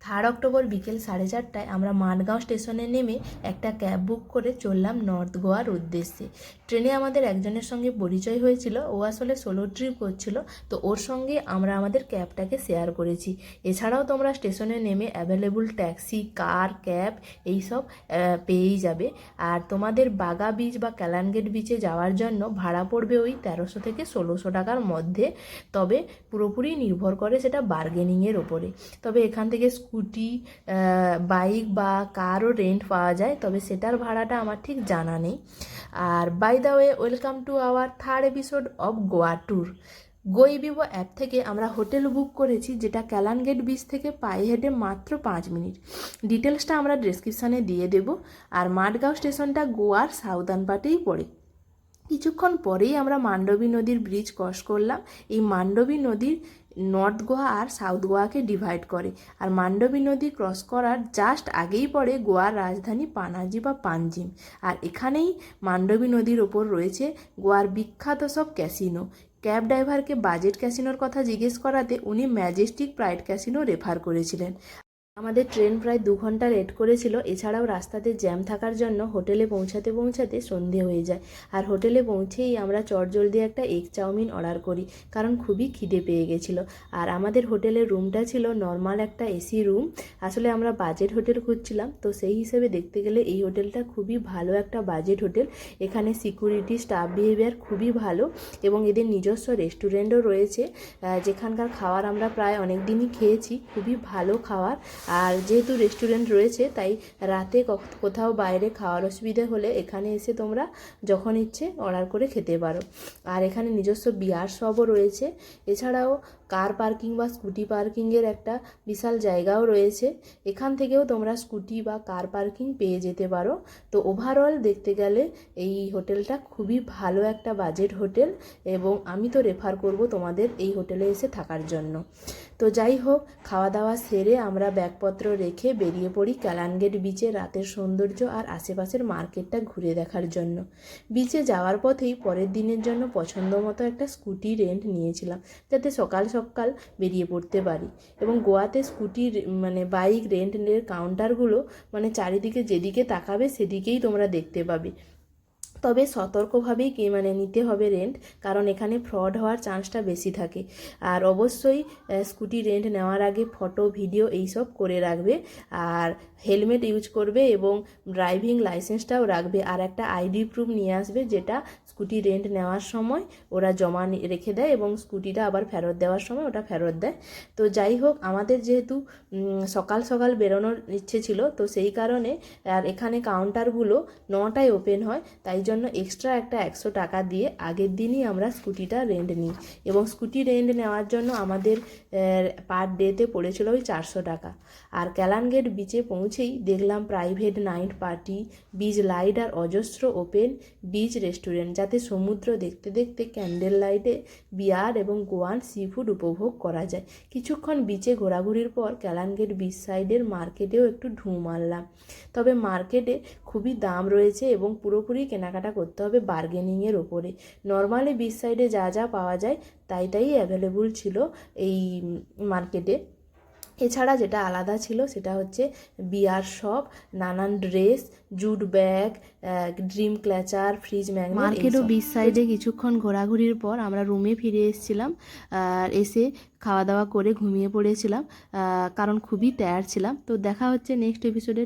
3 October বিকেল 4:30টায় আমরা মাঠগাঁও স্টেশনে নেমে একটা ক্যাব বুক করে চললাম নর্থ গোয়ার উদ্দেশ্যে। ট্রেনে আমাদের একজনের সঙ্গে পরিচয় হয়েছিল, ও আসলে সোলো ট্রিপ করছিল, তো ওর সঙ্গে আমরা আমাদের ক্যাবটাকে শেয়ার করেছি। এছাড়াও তোমরা স্টেশনে নেমে অ্যাভেলেবল ট্যাক্সি, কার, ক্যাব এইসব পেয়েই যাবে। আর তোমাদের বাগা বিচ বা ক্যালানগেট বিচে যাওয়ার জন্য ভাড়া পড়বে ওই 1300 থেকে 1600 টাকার মধ্যে। তবে পুরোপুরি নির্ভর করে সেটা বার্গেনিংয়ের ওপরে। তবে এখান থেকে স্কুটি, বাইক বা কারও রেন্ট পাওয়া যায়, তবে সেটার ভাড়াটা আমার ঠিক জানা নেই। আর by the way, welcome to our 3rd episode of Goa tour. Goibibo app থেকে আমরা হোটেল বুক করেছি, যেটা ক্যালানগেট বিচ থেকে পায়ে হেঁটে মাত্র 5 মিনিট। ডিটেলসটা আমরা ডেসক্রিপশানে দিয়ে দেব। আর মাঠগাঁও স্টেশনটা গোয়ার সাউদার্ন পার্টেই পড়ে। কিছুক্ষণ পরেই আমরা মান্ডবী নদীর ব্রিজ ক্রস করলাম। এই মান্ডবী নদীর নর্থ গোয়া আর সাউথ গোয়াকে ডিভাইড করে। আর মান্ডবী নদী ক্রস করার জাস্ট আগেই পড়ে গোয়ার রাজধানী পানাজি বা পানজিম। আর এখানেই মান্ডবী নদীর ওপর রয়েছে গোয়ার বিখ্যাত সব ক্যাসিনো। ক্যাব ড্রাইভারকে বাজেট ক্যাসিনোর কথা জিজ্ঞেস করাতে উনি ম্যাজেস্টিক প্রাইড ক্যাসিনো রেফার করেছিলেন। আমাদের ট্রেন প্রায় 2 ঘন্টা লেট করেছিল। এছাড়াও রাস্তাতে জ্যাম থাকার জন্য হোটেলে পৌঁছাতে পৌঁছাতে সন্ধে হয়ে যায়। আর হোটেলে পৌঁছেই আমরা চটজলদি একটা এগ চাউমিন অর্ডার করি, কারণ খুবই খিদে পেয়ে গেছিলো। আর আমাদের হোটেলের রুমটা ছিল নর্মাল একটা এসি রুম। আসলে আমরা বাজেট হোটেল খুঁজছিলাম, তো সেই হিসেবে দেখতে গেলে এই হোটেলটা খুবই ভালো একটা বাজেট হোটেল। এখানে সিকিউরিটি, স্টাফ বিহেভিয়ার খুবই ভালো, এবং এদের নিজস্ব রেস্টুরেন্টও রয়েছে, যেখানকার খাবার আমরা প্রায় অনেক দিনই খেয়েছি। খুবই ভালো খাবার। আর যেহেতু রেস্টুরেন্ট রয়েছে, তাই রাতে কোথাও বাইরে খাওয়ার অসুবিধা হলে এখানে এসে তোমরা যখন ইচ্ছে অর্ডার করে খেতে পারো। আর এখানে নিজস্ব বিয়ার শপও রয়েছে। এছাড়াও কার পার্কিং বা স্কুটি পার্কিংয়ের একটা বিশাল জায়গাও রয়েছে। এখান থেকেও তোমরা স্কুটি বা কার পার্কিং পেয়ে যেতে পারো। তো ওভারঅল দেখতে গেলে এই হোটেলটা খুবই ভালো একটা বাজেট হোটেল, এবং আমি তো রেফার করব তোমাদের এই হোটেলে এসে থাকার জন্য। তো যাই হোক, খাওয়া দাওয়া সেরে আমরা ব্যাগপত্র রেখে বেরিয়ে পড়ি ক্যালানগেট বিচে রাতের সৌন্দর্য আর আশেপাশের মার্কেটটা ঘুরে দেখার জন্য। বিচে যাওয়ার পথেই পরের দিনের জন্য পছন্দ মতো একটা স্কুটি রেন্ট নিয়েছিলাম, যাতে সকাল সকাল বেরিয়ে পড়তে পারি। এবং গোয়াতে স্কুটির বাইক রেন্টের কাউন্টারগুলো চারিদিকে যেদিকে তাকাবে সেদিকেই তোমরা দেখতে পাবে। তবে সতর্কভাবেই নিতে হবে রেন্ট, কারণ এখানে ফ্রড হওয়ার চান্সটা বেশি থাকে। আর অবশ্যই স্কুটি রেন্ট নেওয়ার আগে ফটো, ভিডিও এইসব করে রাখবে। আর হেলমেট ইউজ করবে, এবং ড্রাইভিং লাইসেন্সটাও রাখবে। আর একটা আইডি প্রুফ নিয়ে আসবে, যেটা স্কুটি রেন্ট নেওয়ার সময় ওরা জমা রেখে দেয়, এবং স্কুটিটা আবার ফেরত দেওয়ার সময় ওটা ফেরত দেয়। তো যাই হোক, আমাদের যেহেতু সকাল সকাল বেরোনোর ইচ্ছে ছিল, তো সেই কারণে, আর এখানে কাউন্টারগুলো 9টায় ওপেন হয়, তাই জন্য এক্সট্রা একটা 100 টাকা দিয়ে আগের দিনই আমরা স্কুটিটা রেন্ট নিই। এবং স্কুটি রেন্ট নেওয়ার জন্য আমাদের পার ডেতে পড়েছিল ওই 400 টাকা। আর ক্যালানগেট বিচে পৌঁছেই দেখলাম private night party, beach light আর অজস্র ওপেন বিচ রেস্টুরেন্ট, যাতে সমুদ্র দেখতে দেখতে ক্যান্ডেল লাইটে বিয়ার এবং গোয়ান সি ফুড উপভোগ করা যায়। কিছুক্ষণ বিচে ঘোরাঘুরির পর ক্যালানগেট বিচ সাইডের মার্কেটেও একটু ঢুঁ মারলাম। তবে মার্কেটে খুবই দাম রয়েছে, এবং পুরোপুরি কেনাকাটা করতে হবে বার্গেনিংয়ের ওপরে। নর্মালি বিচ সাইডে যা যা পাওয়া যায় তাই অ্যাভেলেবল ছিল এই মার্কেটে। এছাড়া যেটা আলাদা ছিল সেটা হচ্ছে বিয়ার শপ, নানান dress, jute bag, dream catcher, fridge magnet. Market ও বিচ সাইডে কিছুক্ষণ ঘোরাঘুরির পর আমরা রুমে ফিরে এসেছিলাম। আর এসে খাওয়া দাওয়া করে ঘুমিয়ে পড়েছিলাম, কারণ খুবই টায়ার্ড ছিলাম। তো দেখা হচ্ছে নেক্সট এপিসোডে।